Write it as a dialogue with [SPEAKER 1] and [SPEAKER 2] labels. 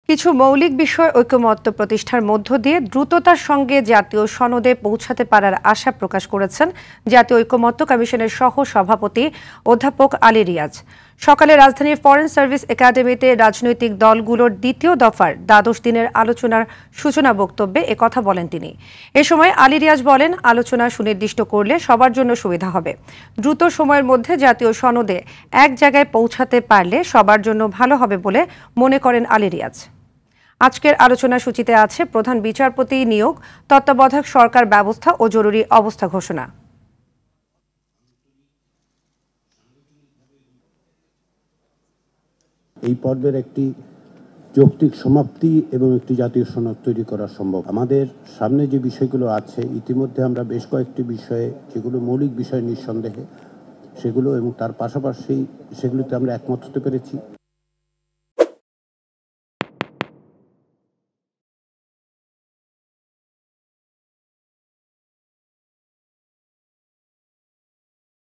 [SPEAKER 1] কিছু মৌলিক বিষয় ঐকমত্য প্রতিষ্ঠার মধ্য দিয়ে দ্রুততার সঙ্গে জাতীয় সনদে পৌঁছাতে পারার আশা প্রকাশ করেছেন জাতীয় ঐকমত্য কমিশনের সহ সভাপতি অধ্যাপক আলী রিয়াজ। সকালে রাজধানীর ফরেন সার্ভিস একাডেমিতে রাজনৈতিক দলগুলোর দ্বিতীয় দফার দ্বাদশ দিনের আলোচনার সূচনা বক্তব্যে একথা বলেন তিনি। এ সময় আলী রিয়াজ বলেন, আলোচনা সুনির্দিষ্ট করলে সবার জন্য সুবিধা হবে। দ্রুত সময়ের মধ্যে জাতীয় সনদে এক জায়গায় পৌঁছাতে পারলে সবার জন্য ভালো হবে বলে মনে করেন আলী রিয়াজ। আজকের আলোচনা সূচিতে আছে প্রধান বিচারপতি নিয়োগ, তত্ত্বাবধায়ক সরকার ব্যবস্থা ও জরুরি অবস্থা ঘোষণা।
[SPEAKER 2] এই পর্বের একটি যৌক্তিক সমাপ্তি এবং একটি জাতীয় সনদ তৈরি করা সম্ভব। আমাদের সামনে যে বিষয়গুলো আছে, ইতিমধ্যে আমরা বেশ কয়েকটি বিষয়ে, যেগুলো মৌলিক বিষয় নিঃসন্দেহে, সেগুলো এবং তার পাশাপাশি সেগুলিতে আমরা একমত হতে পেরেছি।